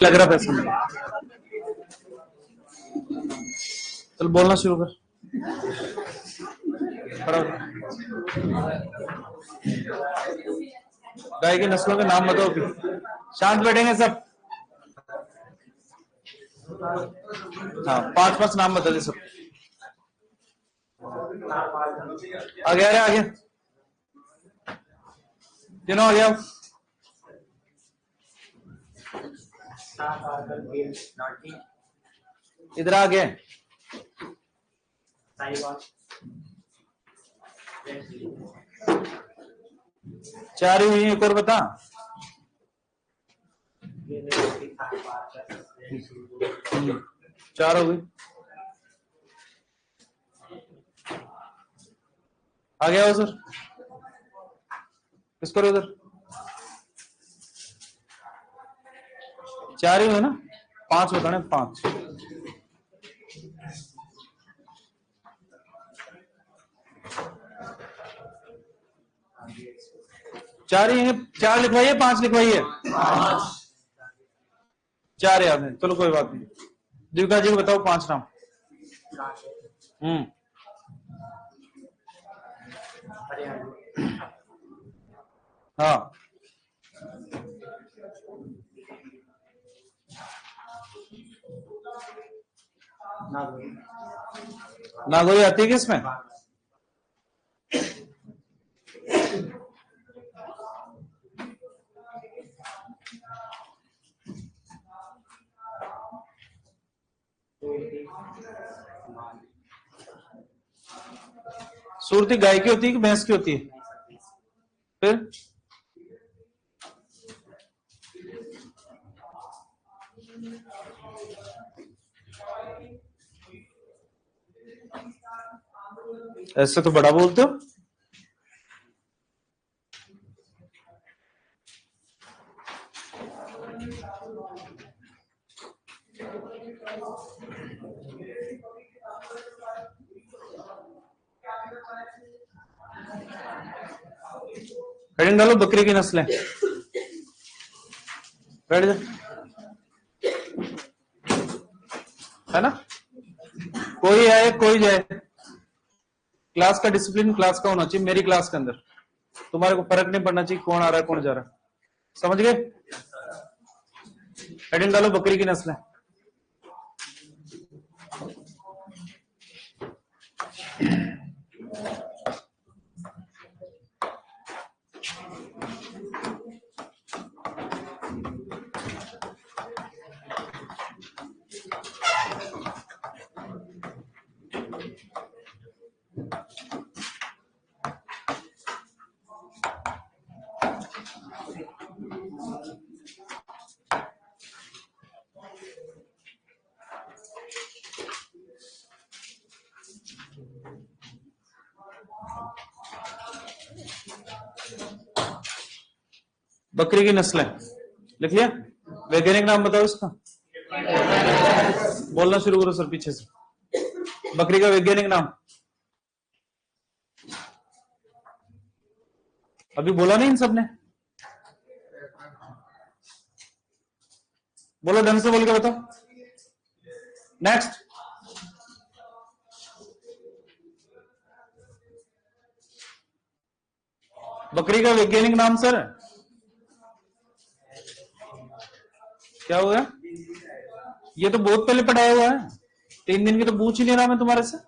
लग रहा पैसा मुझे। चल बोलना शुरू कर। गाय की नस्लों के नाम बताओ फिर। शांत बैठेंगे सब। हाँ, 5-5 नाम बता दे सब। आगे आ रहे आगे। तीनों आ गया। इधर आ गए। चार ही हुई, एक और बता। चार हो गई। आ गया सर। किसको उधर चार ही हुए ना, 5 बताने। 5 चार ही हैं। 4 लिखवाइए, 5 लिखवाइए। 4 याद है, चलो कोई बात नहीं। दीपिका जी को बताओ 5 नाम। हाँ, नागौरी आती है किसमें? सूरती गाय की होती है कि भैंस की होती है? फिर ऐसे तो बड़ा बोलते हो। हेडिंग डालो, बकरी की नस्लें। बैठ जा, है ना? कोई आए कोई जाए, क्लास का डिसिप्लिन क्लास का होना चाहिए। मेरी क्लास के अंदर तुम्हारे को फर्क नहीं पड़ना चाहिए कौन आ रहा है कौन जा रहा है। समझ गए? हेडिंग डालो, बकरी की नस्लें। बकरी की नस्लें लिख लिया? वैज्ञानिक नाम बताओ इसका। बोलना शुरू करो सर पीछे से। बकरी का वैज्ञानिक नाम अभी बोला नहीं इन सब ने? बोलो, ढंग से बोल के बताओ। नेक्स्ट। बकरी का वैज्ञानिक नाम सर क्या हुआ? ये तो बहुत पहले पढ़ाया हुआ है, 3 दिन की तो पूछ ही नहीं रहा मैं तुम्हारे से।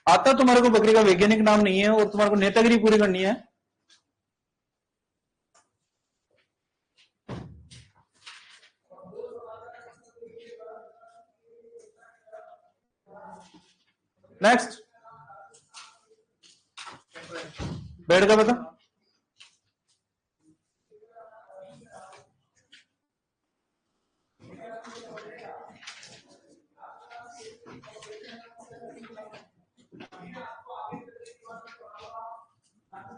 आता तुम्हारे को बकरी का वैज्ञानिक नाम नहीं है और तुम्हारे को नेतागिरी पूरी करनी है। नेक्स्ट। बैठ का बता।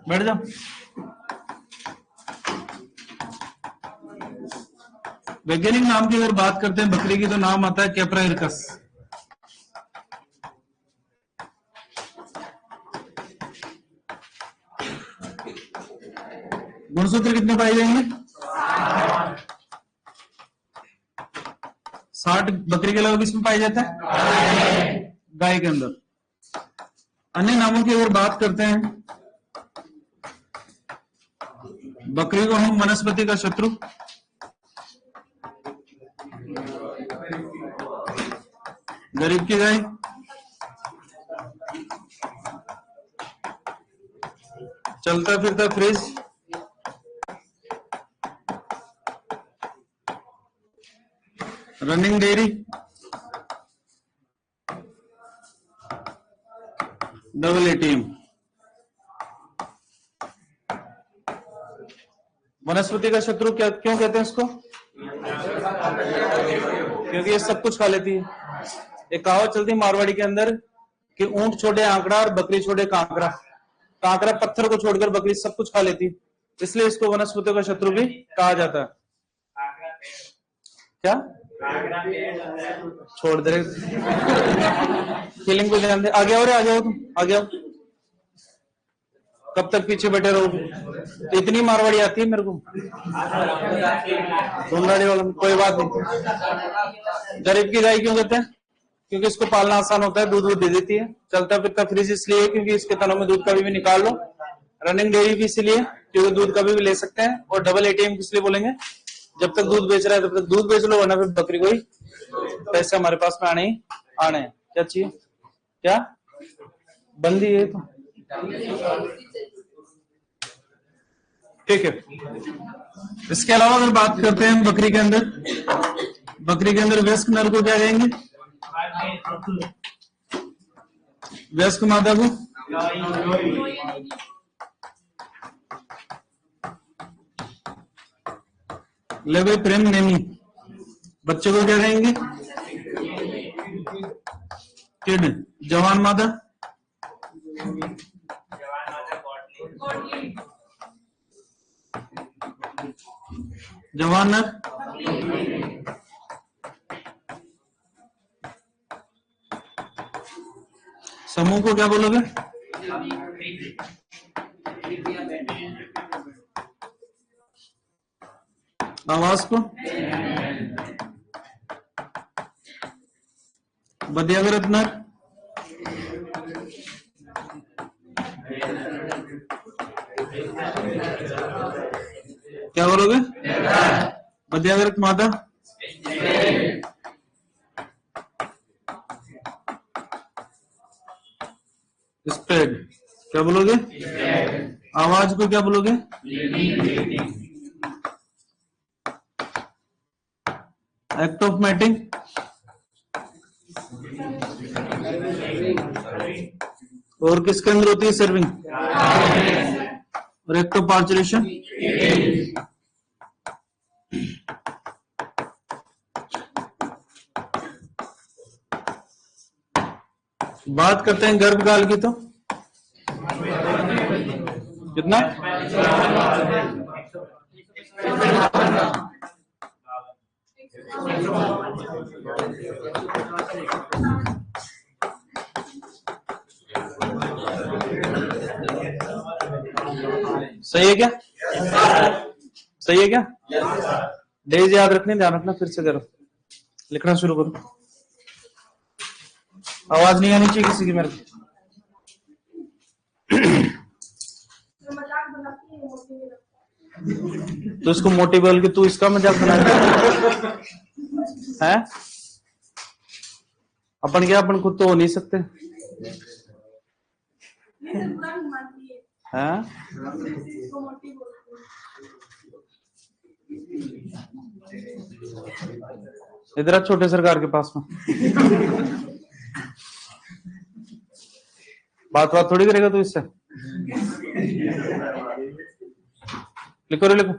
बैठ जा। वैज्ञानिक नाम की अगर बात करते हैं बकरी की तो नाम आता है कैप्रा हिरकस। गुणसूत्र कितने पाए जाएंगे? 60 बकरी के अलावा किसमें पाया जाता है? गाय के अंदर। अन्य नामों की अगर बात करते हैं, बकरी को हम वनस्पति का शत्रु, गरीब की गाय, चलता फिरता fridge, running dairy, double ATM. वनस्पति का शत्रु क्या क्यों कहते हैं इसको? क्योंकि ये सब कुछ खा लेती है। एक कहावत चलती है मारवाड़ी के अंदर कि ऊंट छोड़े आंकड़ा और बकरी छोड़े कांकरा। कांकरा पत्थर को छोड़कर बकरी सब कुछ खा लेती, इसलिए इसको वनस्पतियों का शत्रु भी कहा जाता है। क्या छोड़ दे? फीलिंग पे ध्यान दे। आगे आओ रे, आ जाओ तुम, आगे आओ। कब तक पीछे बैठे रहोगे? तो इतनी मारवाड़ी आती है मेरे को, धुंधाड़ी वाला। कोई बात नहीं। गरीब की गाय क्यों कहते हैं? क्योंकि इसको पालना आसान होता है, दूध वूध दे देती है। चलता फिरता फ्रिज इसलिए क्योंकि इसके तनों में दूध कभी भी निकाल लो। रनिंग डेयरी भी इसलिए क्योंकि दूध कभी भी ले सकते हैं। और डबल एटीएम इसलिए बोलेंगे, जब तक दूध बेच रहा है तब तक दूध बेच लो, वरना फिर बकरी को ही पैसे हमारे पास में आने ही आने हैं। क्या चाहिए? क्या बंदी है? तो ठीक है। इसके अलावा अगर बात करते हैं बकरी के अंदर वयस्क नर को क्या कहेंगे? वयस्क मादा को ले भाई प्रेम नेमी। बच्चे को क्या कहेंगे? किड। जवान मादा जवान नर समूह को क्या बोलोगे? आवाज को बदियागरत नर क्या बोलोगे? बदियागरत मादा स्प्रेड। क्या बोलोगे? आवाज को क्या बोलोगे? एक्ट ऑफ मैटिंग और किसके अंदर होती है? सर्विंग। और एक्ट ऑफ पार्चुलेशन बात करते हैं गर्भकाल की, तो कितना? सही है क्या? सही है क्या? डेज याद रखने, ध्यान रखना। फिर से करो, लिखना शुरू करो। आवाज नहीं आनी चाहिए किसी की मेरे को। तो इसको मोटी बोल के तू इसका मजाक बना है? अपन क्या, अपन खुद तो हो नहीं सकते हैं? इधर छोटे सरकार के पास में बात थोड़ी करेगा तू इससे। लिखो रे लिखो।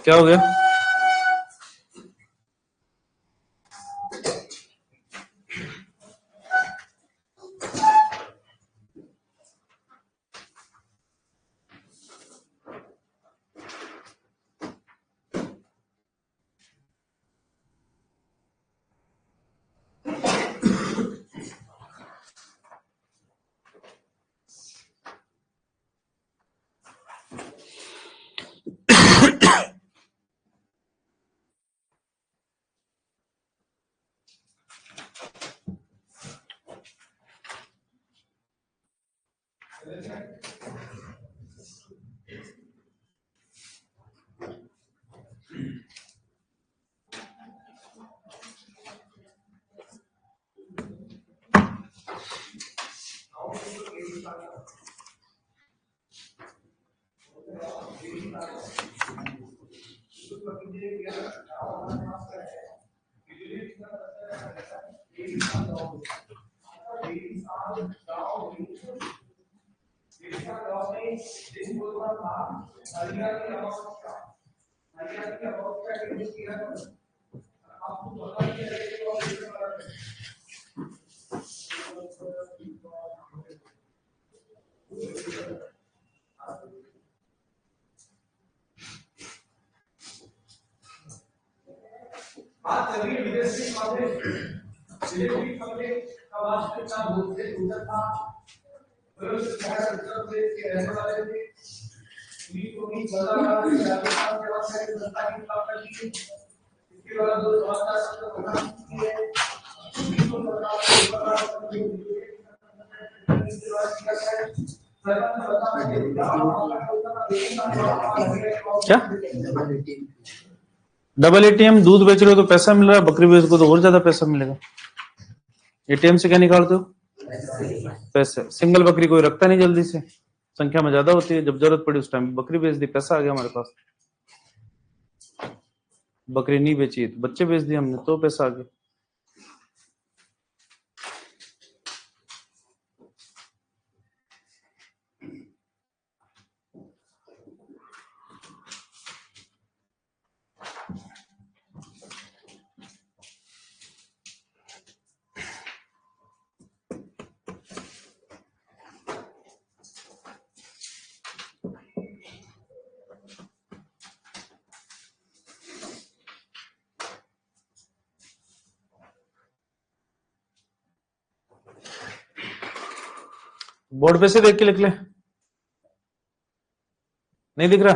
क्या हो गया? क्या डबल एटीएम? दूध बेच रहे हो तो पैसा मिल रहा है, बकरी बेच को तो और ज्यादा पैसा मिलेगा। एटीएम से क्या निकालते हो? पैसे। सिंगल बकरी कोई रखता नहीं जल्दी से, संख्या में ज्यादा होती है, जब जरूरत पड़ी उस टाइम बकरी बेच दी, पैसा आ गया हमारे पास। बकरी नहीं बेची तो बच्चे बेच दिए हमने, तो पैसा आ गया। बोर्ड पे से देख के लिख ले, नहीं दिख रहा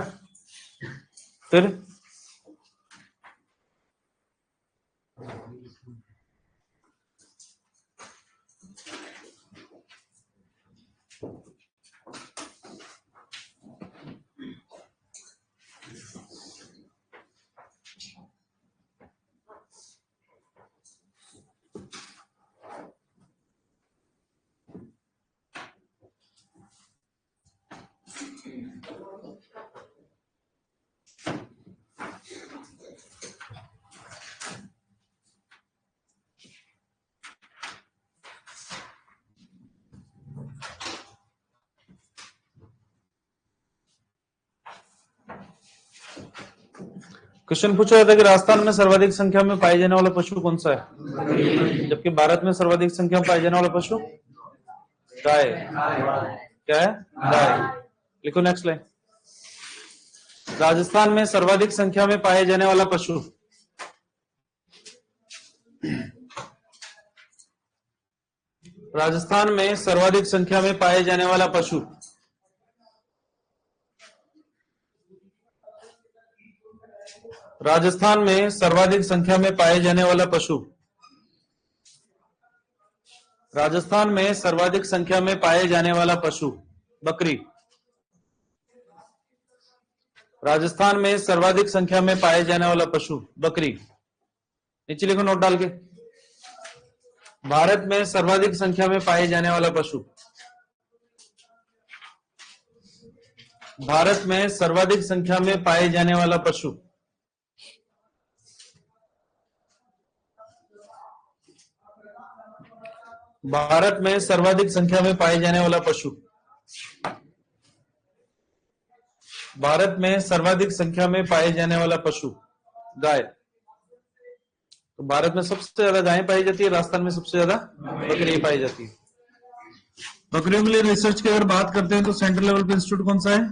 फिर? क्वेश्चन पूछा जाता है कि राजस्थान में सर्वाधिक संख्या में पाए जाने वाला पशु कौन सा है, जबकि भारत में सर्वाधिक संख्या में पाए जाने वाला पशु गाय। क्या है? गाय। लिखो नेक्स्ट लाइन। राजस्थान में सर्वाधिक संख्या में पाए जाने वाला पशु, राजस्थान में सर्वाधिक संख्या में पाए जाने वाला पशु, राजस्थान में सर्वाधिक संख्या में पाए जाने वाला पशु, राजस्थान में सर्वाधिक संख्या में पाए जाने वाला पशु बकरी। राजस्थान में सर्वाधिक संख्या में पाए जाने वाला पशु बकरी। नीचे लिखो नोट डाल के। भारत में सर्वाधिक संख्या में पाए जाने वाला पशु, भारत में सर्वाधिक संख्या में पाए जाने वाला पशु, भारत में सर्वाधिक संख्या में पाए जाने वाला पशु, भारत में सर्वाधिक संख्या में पाए जाने वाला पशु गाय। तो भारत में सबसे ज्यादा गायें पाई जाती है, राजस्थान में सबसे ज्यादा बकरी पाई जाती है। बकरियों के लिए रिसर्च की अगर बात करते हैं तो सेंट्रल लेवल पे इंस्टीट्यूट कौन सा है?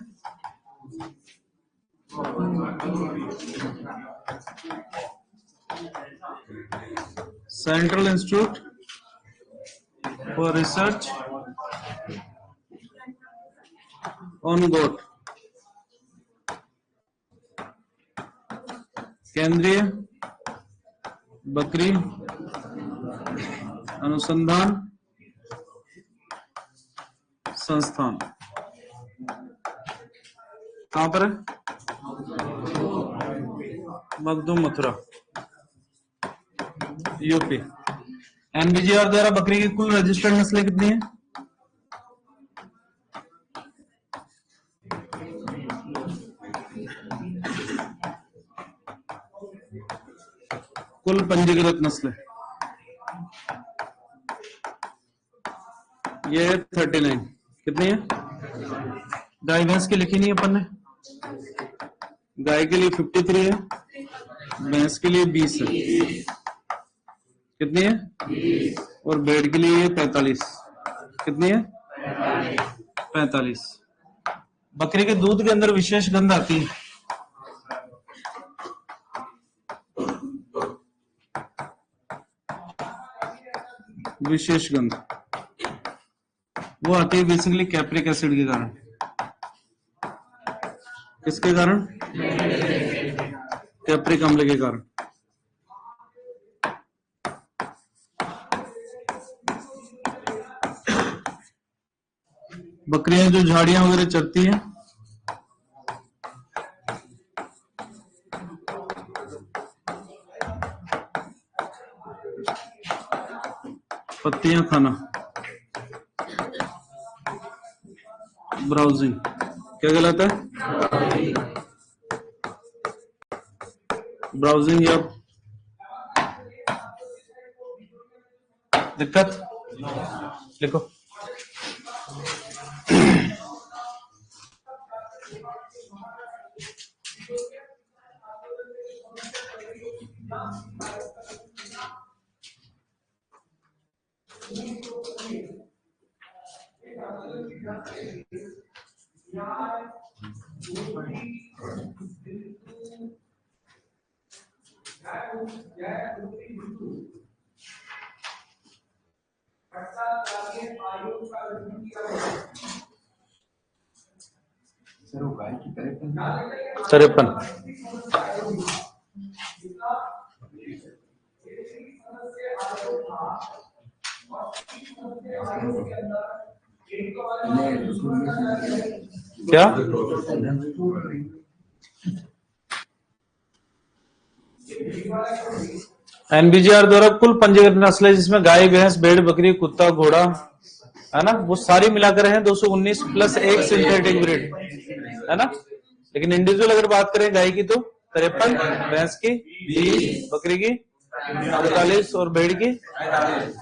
Central institute for research on goat, केंद्रीय बकरी अनुसंधान संस्थान। कहां पर है? मखदूम, मथुरा, यूपी। एनबीजीआर द्वारा बकरी की कुल रजिस्टर्ड नस्लें कितनी है? कुल पंजीकृत नस्लें ये 39। कितनी है? गाय भैंस की लिखी नहीं अपन ने। गाय के लिए 53 है, भैंस के लिए 20 है। कितनी है? 20। और भेड़ के लिए 45। कितनी है? 45। बकरी के दूध के अंदर विशेष गंध आती है, विशेष गंध वो आती है बेसिकली कैप्रिक एसिड के कारण। किसके कारण? कैप्रिक अम्ल के कारण। बकरियां जो झाड़ियां वगैरह चरती हैं, पत्तियां खाना, ब्राउजिंग, क्या कहलाता है? ब्राउजिंग या दिक्कत? लिखो। तिरपन। क्या? एनबीजीआर द्वारा कुल पंजीकृत नस्लें जिसमें गाय, भैंस, भेड़, बकरी, कुत्ता, घोड़ा है ना, वो सारी मिलाकर हैं 219 प्लस एक सिंथेटिक ब्रीड है ना। लेकिन इंडिविजुअल अगर बात करें गाय की तो 53, भैंस की 20, बकरी की 45 और भेड़ की 45।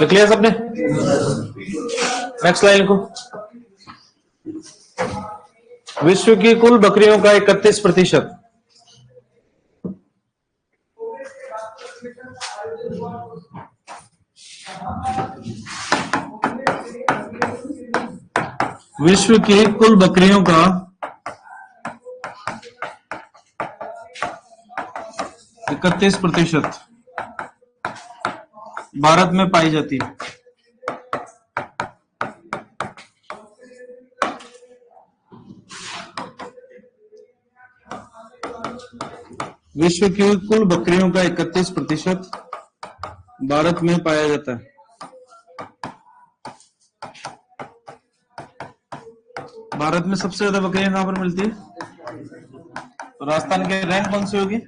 लिख लिया सबने? नेक्स्ट लाइन को, विश्व की कुल बकरियों का 31%। विश्व की कुल बकरियों का 31% भारत में पाई जाती है। विश्व की कुल बकरियों का 31% भारत में पाया जाता है। भारत में सबसे ज्यादा बकरियां कहां पर मिलती है? तो राजस्थान के रैंक कौन सी होगी?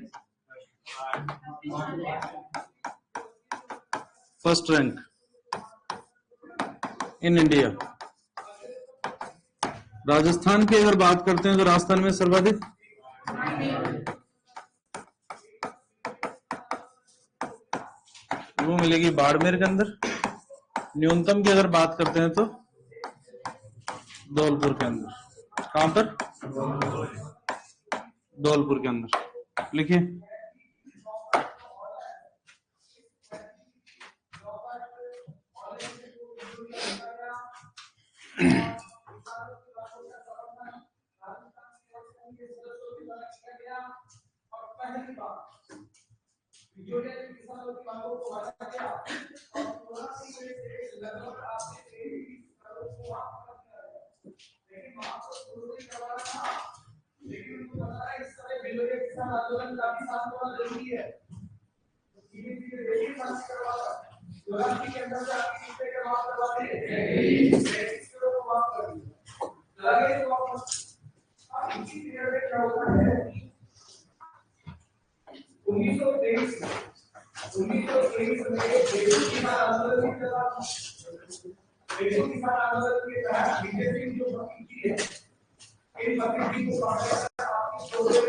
First rank in India. Rajasthan की अगर बात करते हैं तो राजस्थान में सर्वाधिक वो मिलेगी बाड़मेर के अंदर। न्यूनतम की अगर बात करते हैं तो धौलपुर के अंदर। कहां पर? धौलपुर के अंदर। लिखिए,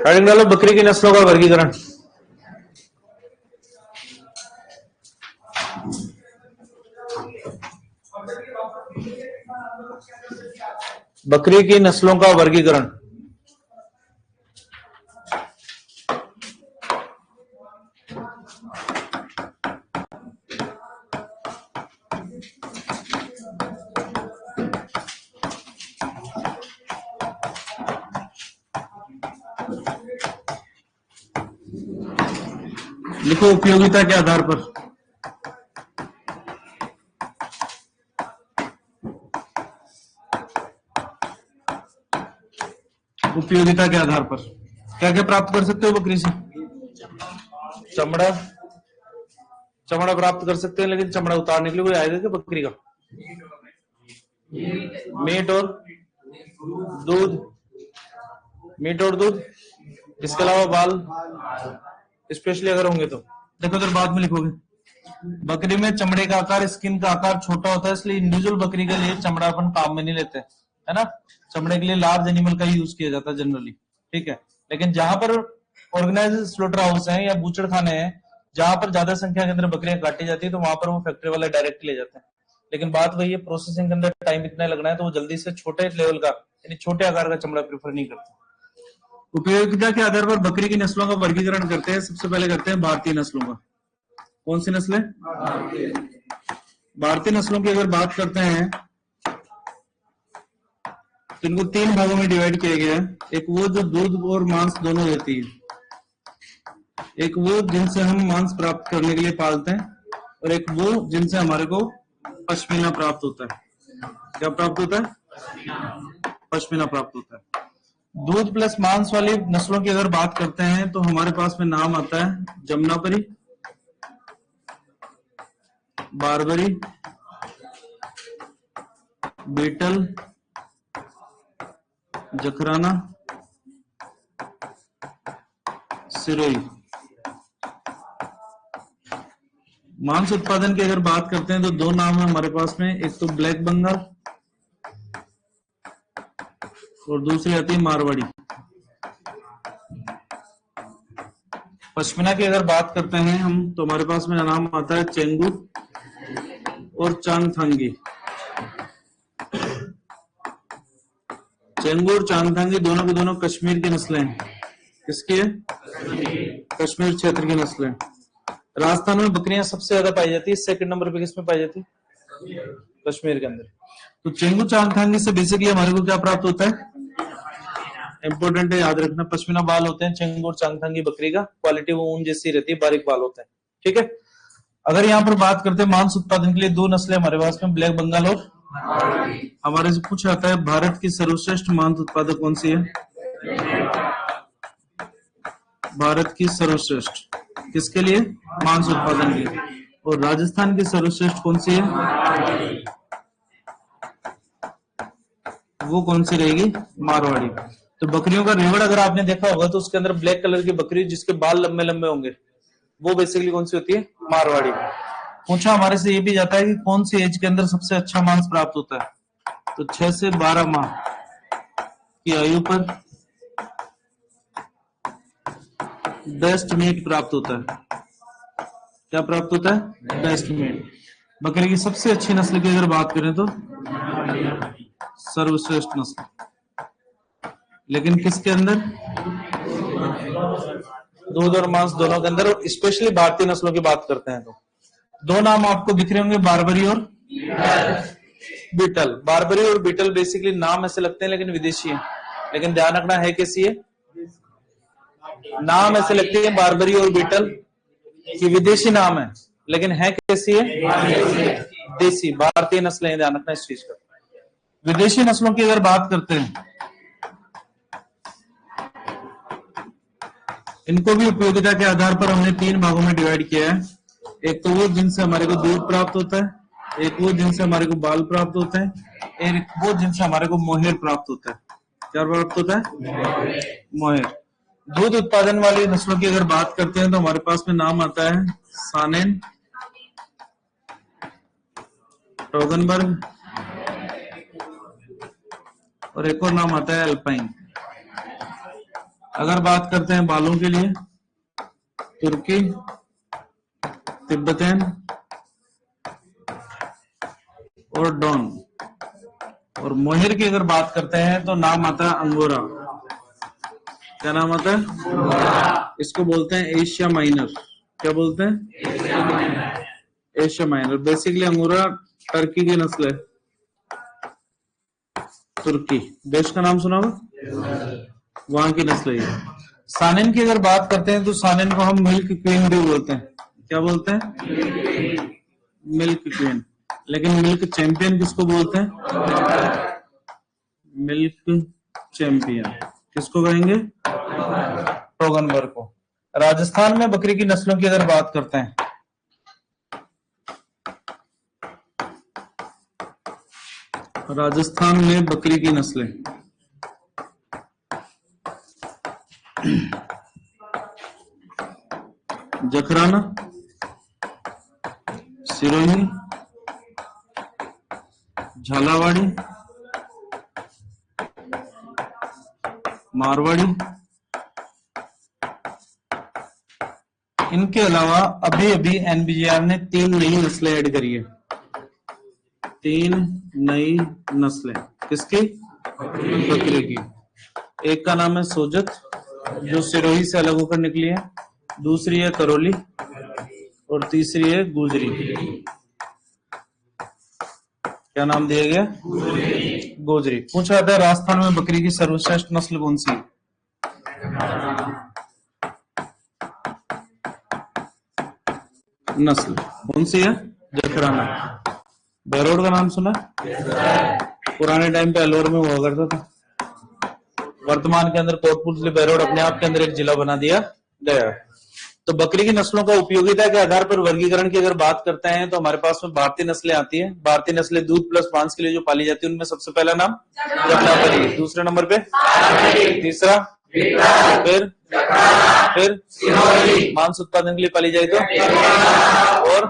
हेडिंग डालो, बकरी की नस्लों का वर्गीकरण। बकरी की नस्लों का वर्गीकरण। लिखो उपयोगिता के आधार पर। उपयोगिता के आधार पर क्या क्या प्राप्त कर सकते हो बकरी से? चमड़ा, चमड़ा प्राप्त कर सकते हैं, लेकिन चमड़ा उतारने के लिए कोई आएगा क्या बकरी का? मीट और दूध, मीट और दूध, इसके अलावा बाल, स्पेशली अगर होंगे तो देखो इधर बाद में लिखोगे। बकरी में चमड़े का आकार, स्किन का आकार छोटा होता है, इसलिए इंडिविजुअल बकरी के लिए चमड़ा अपन काम में नहीं लेते, है ना। चमड़े के लिए लार्ज एनिमल का ही यूज किया जाता है जनरली, ठीक है। लेकिन जहां पर ऑर्गेनाइज्ड स्लॉटर हाउस है या बूचड़ खाने हैं, जहां पर ज्यादा संख्या के अंदर बकरियां काटी जाती है, तो वहां पर वो फैक्ट्री वाले डायरेक्ट ले जाते हैं। लेकिन बात वही है, प्रोसेसिंग के अंदर टाइम इतना लगना है, तो वो जल्दी से छोटे लेवल का यानी छोटे आकार का चमड़ा प्रेफर नहीं करते। उपयोगिता के आधार पर बकरी की नस्लों का वर्गीकरण करते हैं। सबसे पहले करते हैं भारतीय नस्लों का। कौन सी नस्लें? भारतीय नस्लों की अगर बात करते हैं तो इनको 3 भागों में डिवाइड किया गया है। एक वो जो दूध और मांस दोनों देती है, एक वो जिनसे हम मांस प्राप्त करने के लिए पालते हैं, और एक वो जिनसे हमारे को पश्मीना प्राप्त होता है। क्या प्राप्त होता है? पश्मीना प्राप्त होता है। दूध प्लस मांस वाली नस्लों की अगर बात करते हैं तो हमारे पास में नाम आता है जमुनापरी, बारबरी, बीटल, जखराना, सिरोही। मांस उत्पादन की अगर बात करते हैं तो 2 नाम है हमारे पास में, एक तो ब्लैक बंगाल और दूसरी आती है मारवाड़ी। पश्मीना की अगर बात करते हैं हम तो हमारे पास में नाम आता है चेंगूर और चांगथांगी। चेंगूर, चांगथांगी दोनों के दोनों कश्मीर की नस्लें हैं। किसकी है? कश्मीर क्षेत्र की नस्लें। राजस्थान में बकरियां सबसे ज्यादा पाई जाती है, सेकंड नंबर पे किसमें पाई जाती है? कश्मीर के अंदर। तो चेंगूर चांगथांगी से बेसिकली हमारे को क्या प्राप्त होता है? इंपॉर्टेंट है, याद रखना। पश्मीना बाल होते हैं चेंगूर चांगथांगी बकरी का, क्वालिटी वो ऊन जैसी रहती है, बारीक बाल होते हैं, ठीक है। अगर यहाँ पर बात करते हैं मांस उत्पादन के लिए 2 नस्लें हमारे पास में, ब्लैक बंगाल और हमारे से पूछा जाता है भारत की सर्वश्रेष्ठ मांस उत्पादक कौन सी है? भारत की सर्वश्रेष्ठ किसके लिए? मांस उत्पादन के लिए। और राजस्थान की सर्वश्रेष्ठ कौन सी है? वो कौन सी रहेगी? मारवाड़ी। तो बकरियों का रेवड़ अगर आपने देखा होगा तो उसके अंदर ब्लैक कलर की बकरी जिसके बाल लंबे लंबे होंगे, वो बेसिकली कौन सी होती है? मारवाड़ी। पूछा हमारे से ये भी जाता है कि कौन सी एज के अंदर सबसे अच्छा मांस प्राप्त होता है, तो 6 से 12 माह की आयु पर बेस्ट मीट प्राप्त होता है। क्या प्राप्त होता है? Best meat. बकरी की सबसे अच्छी नस्ल की अगर बात करें तो सर्वश्रेष्ठ नस्ल, लेकिन किसके अंदर? दूध और मांस दोनों के अंदर। स्पेशली भारतीय नस्लों की बात करते हैं तो 2 नाम आपको दिख रहे होंगे, बारबरी और बीटल। बारबरी और बीटल बेसिकली नाम ऐसे लगते हैं लेकिन विदेशी है, लेकिन ध्यान रखना है कैसी है? नाम ऐसे लगते हैं बारबरी और बीटल की विदेशी नाम है, लेकिन है कैसी है? देसी। भारतीय नस्लें हैं, ध्यान रखना इस चीज का। विदेशी नस्लों की अगर बात करते हैं, इनको भी उपयोगिता के आधार पर हमने 3 भागों में डिवाइड किया है। एक तो वो जिनसे हमारे को दूध प्राप्त होता है, एक वो जिनसे हमारे को बाल प्राप्त होते हैं, एक वो जिनसे हमारे को मोहेर प्राप्त होता है। क्या प्राप्त होता है? मोहेर। दूध उत्पादन वाली नस्लों की अगर बात करते हैं तो हमारे पास में नाम आता है सानेन, टोगनबर्ग और एक और नाम आता है अल्पाइन। अगर बात करते हैं बालों के लिए, तुर्की, तिब्बतन और डॉन। और मोहेर की अगर बात करते हैं तो नाम आता है अंगोरा। क्या नाम आता है? इसको बोलते हैं एशिया माइनर। क्या बोलते हैं? Asia minor. Basically angora Turkey की नस्ल है। तुर्की देश का नाम सुना होगा, वहां की नस्ल है। सानिन की अगर बात करते हैं तो सानिन को हम मिल्क क्वीन भी बोलते हैं। क्या बोलते हैं? Milk queen. लेकिन मिल्क चैंपियन किसको बोलते हैं? मिल्क चैंपियन किसको कहेंगे? टोगनबर्ग को। राजस्थान में बकरी की नस्लों की अगर बात करते हैं, राजस्थान में बकरी की नस्लें जखराना, सिरोही, झालावाड़ी, मारवाड़ी। इनके अलावा अभी अभी एनबीजीआर ने 3 नई नस्लें ऐड करी है। 3 नई नस्लें किसकी? बकरी की। एक का नाम है सोजत जो सिरोही से अलग होकर निकली है, दूसरी है करौली और तीसरी है गुजरी। क्या नाम दिया गया? गोजरी। पूछा जाता है राजस्थान में बकरी की सर्वश्रेष्ठ नस्ल कौन सी है? नस्ल कौन सी है? जखराना। बैरोड का नाम सुना? पुराने टाइम पे अलवर में हुआ करता था, वर्तमान के अंदर कोटपुतली बैरोड अपने आप के अंदर एक जिला बना दिया गया। तो बकरी की नस्लों का उपयोगिता के आधार पर वर्गीकरण की अगर बात करते हैं तो हमारे पास में भारतीय नस्लें आती हैं। भारतीय नस्लें दूध प्लस मांस के लिए जो पाली जाती है उनमें सबसे पहला नाम जमनापरी, दूसरे नंबर पे तीसरा, फिर मांस उत्पादन के लिए पाली जाए तो, और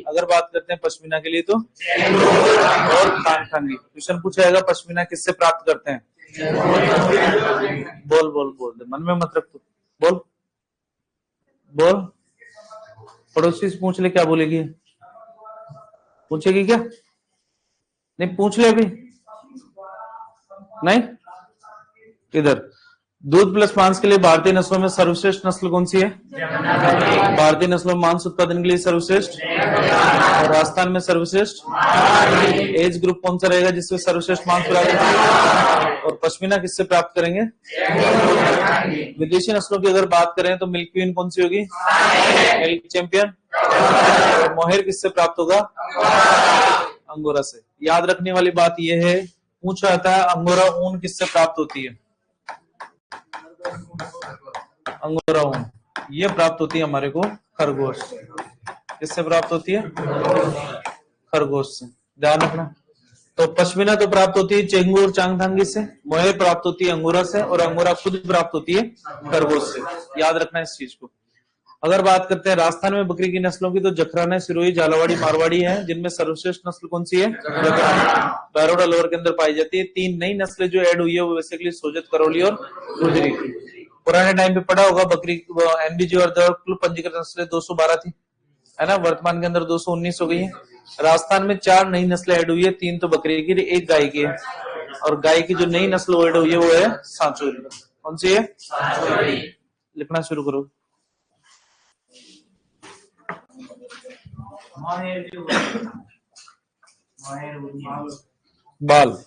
अगर बात करते हैं पश्मीना के लिए तो, और कानखांगी। क्वेश्चन पूछा जाएगा पश्मीना किससे प्राप्त करते हैं? बोल बोल बोल, मन में मत रख, तू बोल बोल। पड़ोसी से पूछ ले क्या बोलेगी। पूछेगी क्या? नहीं पूछ ले अभी। नहीं, इधर दूध प्लस मांस के लिए भारतीय नस्लों में सर्वश्रेष्ठ नस्ल कौन सी है? भारतीय नस्लों में मांस उत्पादन के लिए सर्वश्रेष्ठ, और राजस्थान में सर्वश्रेष्ठ एज ग्रुप कौन सा रहेगा जिससे सर्वश्रेष्ठ मांस प्राप्त करेंगे? और पश्मीना किससे प्राप्त करेंगे? विदेशी नस्लों की अगर बात करें तो मिल्क क्वीन कौन सी होगी? Milk champion. मोहेर किससे प्राप्त होगा? अंगोरा से। याद रखने वाली बात यह है, पूछा जाता है अंगोरा ऊन किससे प्राप्त होती है? अंगोरा ऊन ये प्राप्त होती है हमारे को खरगोश। किससे प्राप्त होती है? खरगोश से। ध्यान रखना। तो पश्मीना तो प्राप्त होती है चेंगू और चांगथांगी से, मोहेर प्राप्त होती है अंगोरा से, और अंगोरा खुद प्राप्त होती है खरगोश से। याद रखना इस चीज को। अगर बात करते हैं राजस्थान में बकरी की नस्लों की तो जखराना, सिरोही, झालावाड़ी, मारवाड़ी है, जिनमें सर्वश्रेष्ठ नस्ल कौन सी है? बैरोड अलवर के अंदर पाई जाती है। 3 नई नस्लें जो ऐड हुई है वो बेसिकली सोजत, करौली और गुजरी। पुराने टाइम पे पढ़ा होगा बकरी एनबीजी और कुल पंजीकृत नस्लें 212 थी, है ना। वर्तमान के अंदर 219 हो गई है। राजस्थान में 4 नई नस्लें ऐड हुई है, 3 तो बकरी की, 1 गाय की है। और गाय की जो नई नस्ल ऐड हुई है वो है सांचोरी। कौन सी है? लिखना शुरू करो। बाल।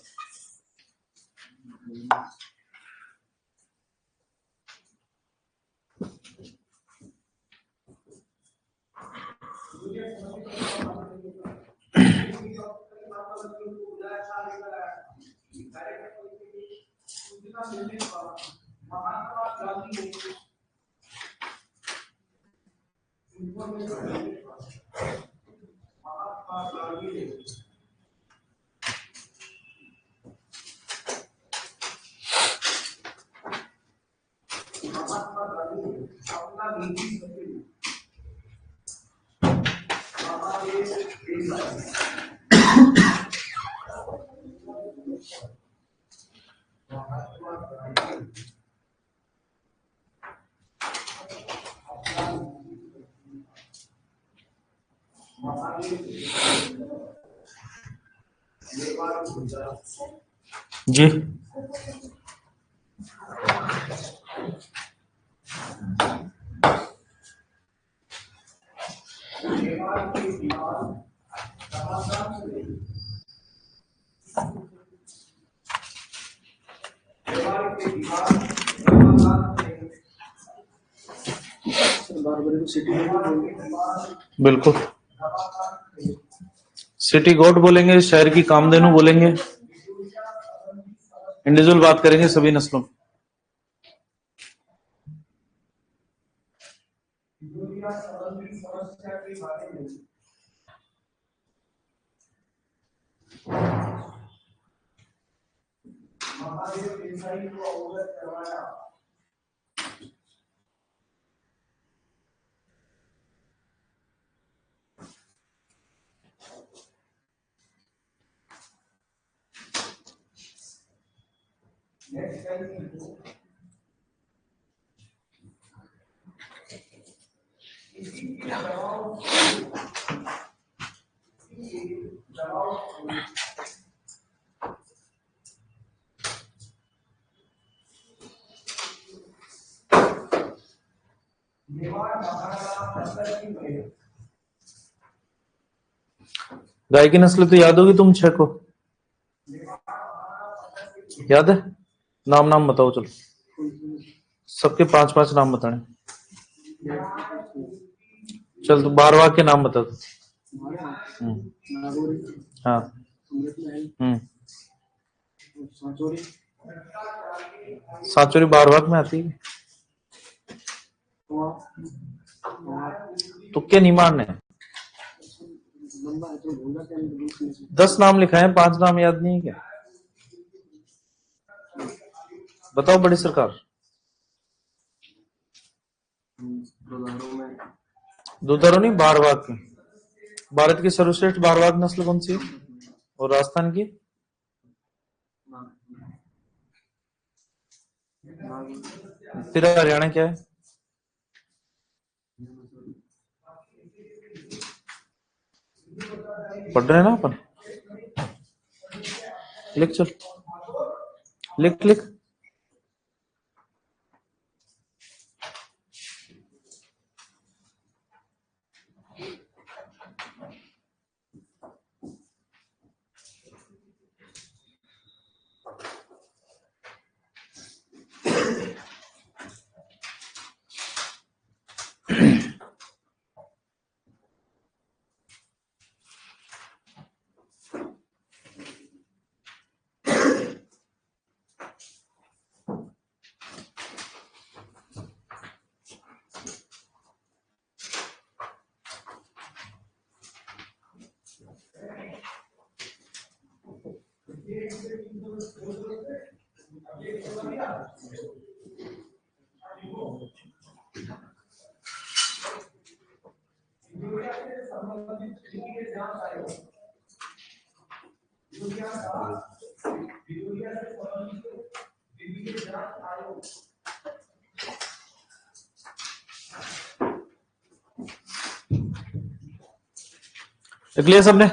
जी बिल्कुल, सिटी गोट बोलेंगे, शहर की कामधेनु बोलेंगे, इंडिविजुअल बात करेंगे सभी नस्लों। गाय की नस्ल तो याद होगी तुम 6 को, याद है? नाम बताओ चलो, सबके 5-5 नाम बताने। चल तो बारवाग के नाम बता दो। हाँ। सांचोरी बारवाग में आती है। तुक्के नहीं मारने। 10 नाम लिखा है, 5 नाम याद नहीं है क्या? बताओ बड़ी सरकार। दुधारू नहीं, बारवाग की। भारत की सर्वश्रेष्ठ बारवाग नस्ल कौन सी है? और राजस्थान की? तेरा हरियाणा क्या है? पढ़ रहे हैं ना अपन? लिख चल, लिख। लिख लिया सबने?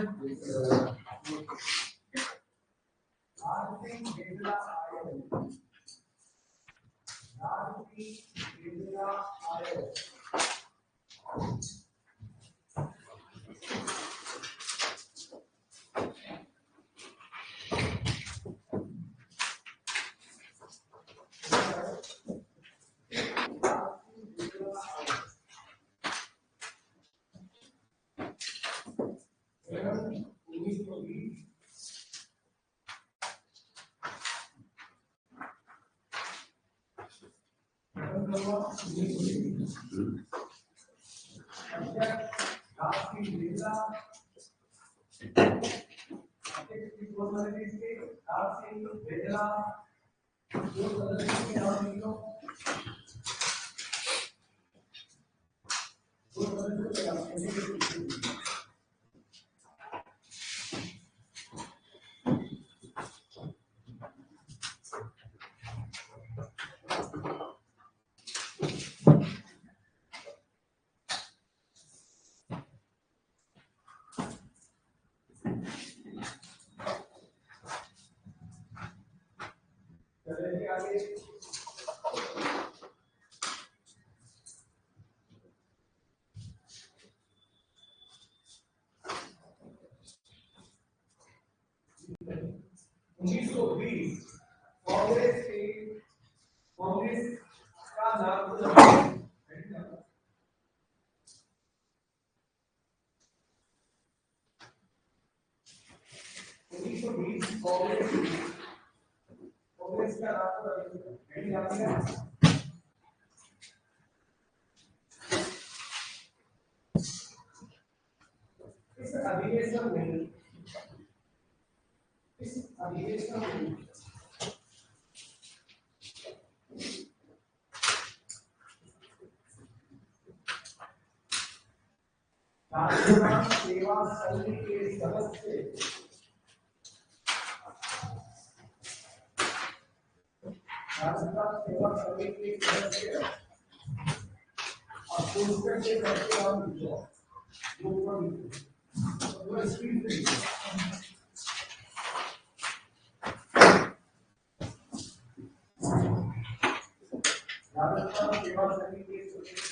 सेवा संघ के सदस्य सेवा संघ के सदस्य और पुस्तक के सदस्य राजस्थान सेवा संघ के सदस्य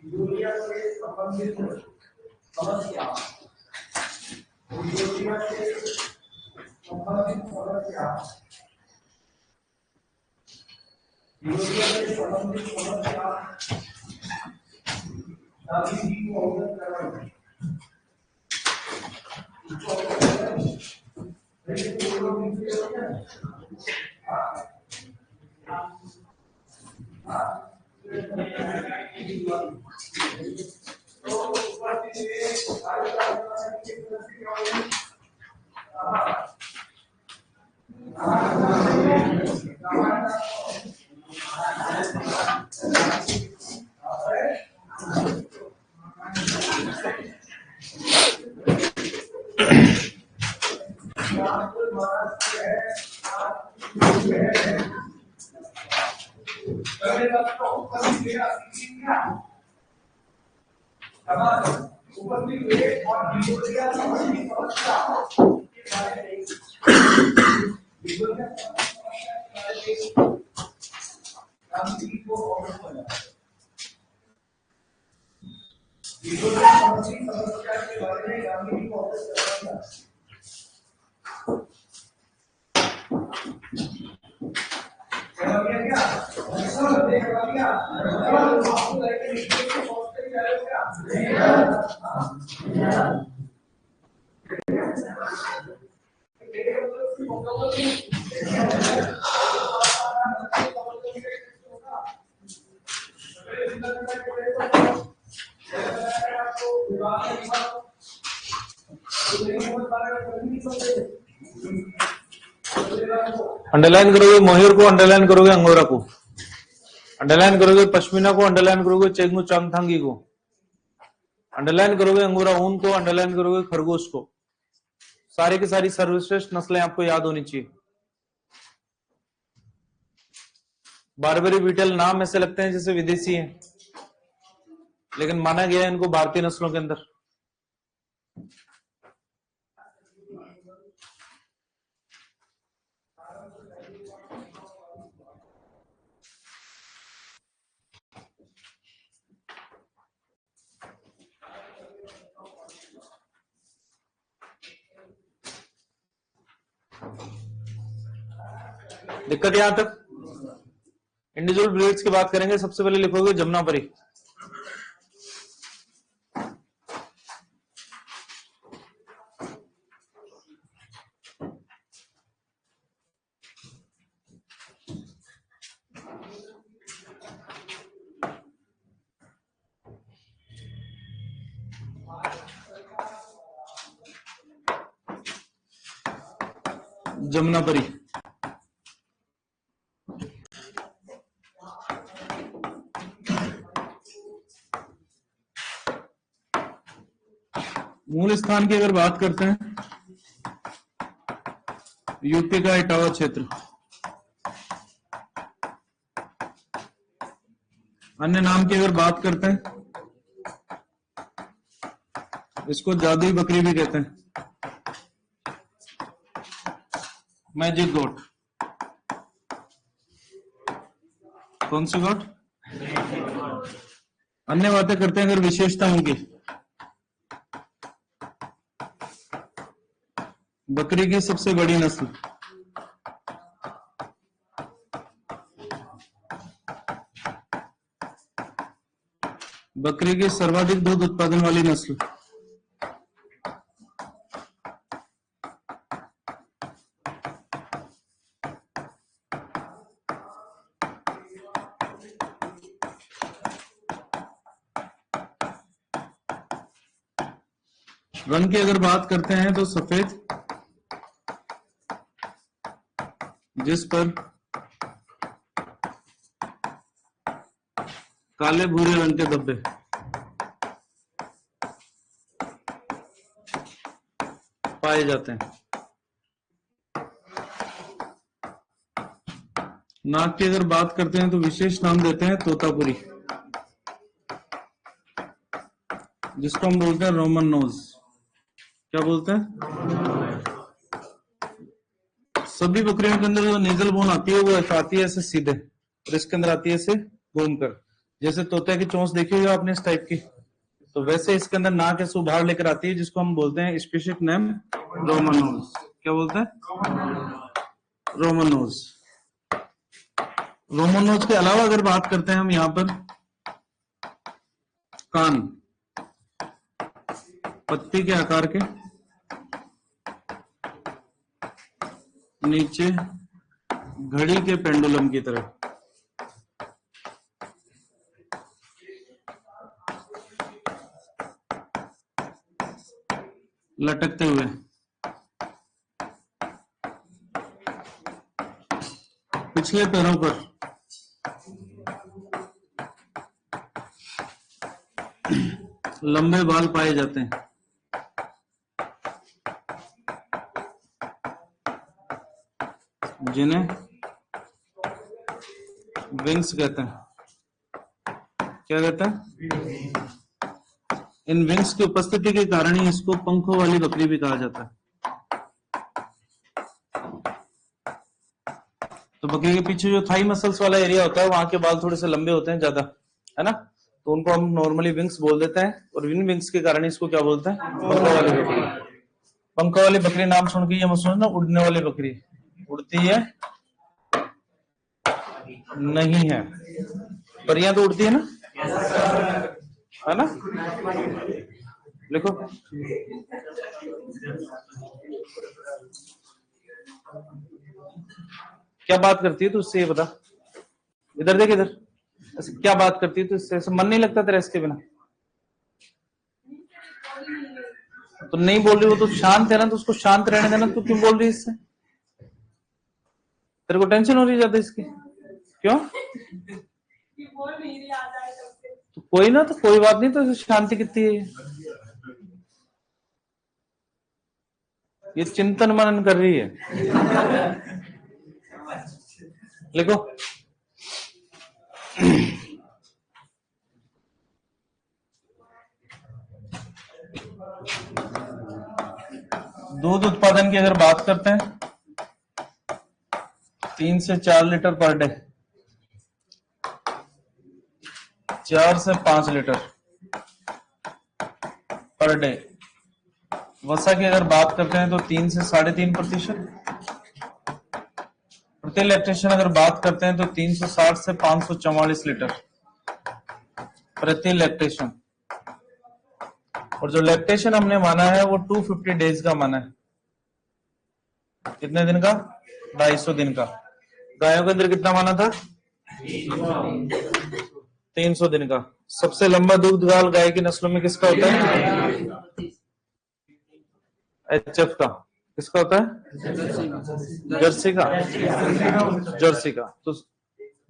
यूरिया से संबंधित समस्या यूरिया से संबंधित समस्या यूरिया से संबंधित समस्या सभी जी को अवगत कराएं इसको अवगत कराएं लेकिन वो लोग नीचे होते हैं तो ऊपर से अंडरलाइन करोगे मोहिर को, अंडरलाइन करोगे अंगोरा को, अंडरलाइन करोगे पश्मीना को, अंडरलाइन करोगे चेंगू चांगथांगी को, अंडरलाइन करोगे अंगोरा ऊन को, अंडरलाइन करोगे खरगोश को। सारी की सारी सर्वश्रेष्ठ नस्लें आपको याद होनी चाहिए। बारबरी बीटल नाम ऐसे लगते हैं जैसे विदेशी हैं, लेकिन माना गया है इनको भारतीय नस्लों के अंदर। दिक्कत यहां तक। इंडिविजुअल ब्रीड्स की बात करेंगे, सबसे पहले लिखोगे जमुनापरी। जमुनापरी मूल स्थान की अगर बात करते हैं, यूपी का इटावा क्षेत्र। अन्य नाम की अगर बात करते हैं, इसको जादुई बकरी भी कहते हैं, मैजिक गोट। कौन सी गोट? अन्य बातें करते हैं अगर विशेषता उनकी। बकरी की सबसे बड़ी नस्ल, बकरी की सर्वाधिक दूध उत्पादन वाली नस्ल, रंग की अगर बात करते हैं तो सफेद, जिस पर काले भूरे रंग के धब्बे, पाए जाते हैं। नाक की अगर बात करते हैं तो विशेष नाम देते हैं तोतापुरी, जिसको हम बोलते हैं रोमन नोज। क्या बोलते हैं? सभी बकरियों के अंदर जो नेजल बोन आती है वो आती है ऐसे सीधे, और इसके अंदर आती है ऐसे घूमकर। जैसे तोते की चोंच देखी हुई आपने इस टाइप की, तो वैसे इसके अंदर नाक ऐसे उभार लेकर आती है, जिसको हम बोलते हैं स्पेसिफिक नेम रोमन नोज। क्या बोलते हैं? Roman knows. रोमन नोज के अलावा अगर बात करते हैं हम यहाँ पर, कान पत्ती के आकार के, नीचे घड़ी के पेंडुलम की तरह, लटकते हुए। पिछले पैरों पर लंबे बाल पाए जाते हैं, जिन्हें विंग्स कहते हैं। क्या कहते हैं? इन विंग्स की उपस्थिति के कारण ही इसको पंखों वाली बकरी भी कहा जाता है। तो बकरी के पीछे जो थाई मसल्स वाला एरिया होता है, वहां के बाल थोड़े से लंबे होते हैं ज्यादा, है ना, तो उनको हम नॉर्मली विंग्स बोल देते हैं, और इन विंग्स के कारण इसको क्या बोलते हैं? पंखों वाली बकरी। पंखों वाली बकरी नाम सुन के ये मत सोचना उड़ने वाली बकरी, उड़ती है नहीं है, परियां तो उड़ती है ना, है ना। लिखो, क्या बात करती है तू उससे, ये बता। इधर देख, इधर। ऐसे क्या बात करती है तू इससे? ऐसे मन नहीं लगता तेरा इसके बिना? तो नहीं बोल रही, वो तो शांत है ना, तो उसको शांत रहने देना। तू क्यों बोल रही है इससे? तेरे को टेंशन हो रही है ज्यादा इसकी? क्यों? तो कोई ना, तो कोई बात नहीं, तो शांति कितनी है। ये चिंतन मनन कर रही है। लिखो, दूध उत्पादन की अगर बात करते हैं, 3 से 4 लीटर पर डे, 4 से 5 लीटर पर डे। वसा की अगर बात करते हैं तो 3 से 3.5%। प्रति लैक्टेशन अगर बात करते हैं तो 360 से 544 लीटर प्रति लैक्टेशन। और जो लैक्टेशन हमने माना है वो 250 डेज का माना है। कितने दिन का? 250 दिन का। गायों के अंदर कितना माना था? 300 दिन का। सबसे लंबा दूधगाल गाय की नस्लों में किसका होता है? HF का। किसका होता है? जर्सी का। जर्सी का। तो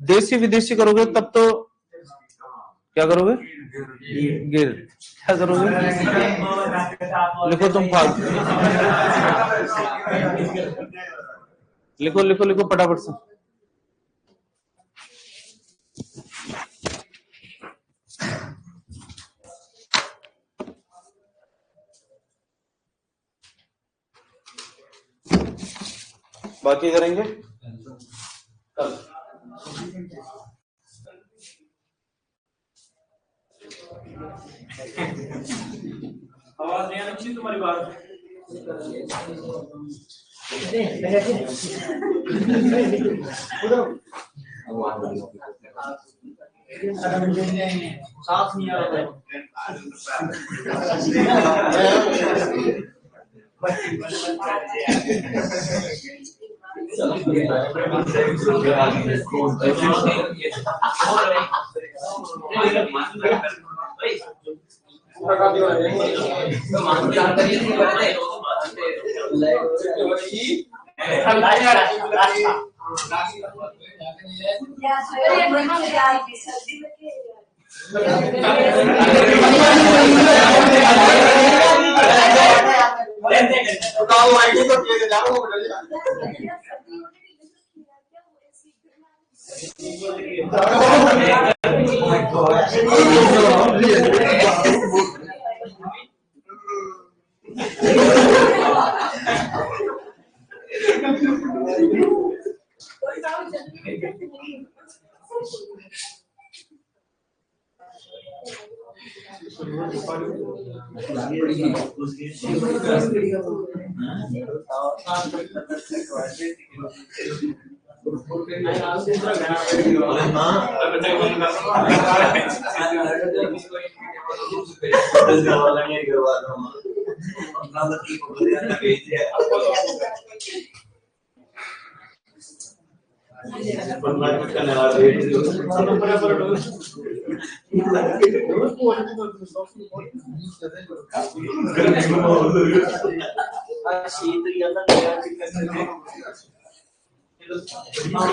देसी विदेशी करोगे तब तो क्या करोगे? गिर। क्या करोगे? लिखो तुम फालतू, लिखो लिखो लिखो फटाफट से। बाकी करेंगे कल। आवाज नहीं आनी चाहिए तुम्हारी बात। साथ नहीं आ रहा शीत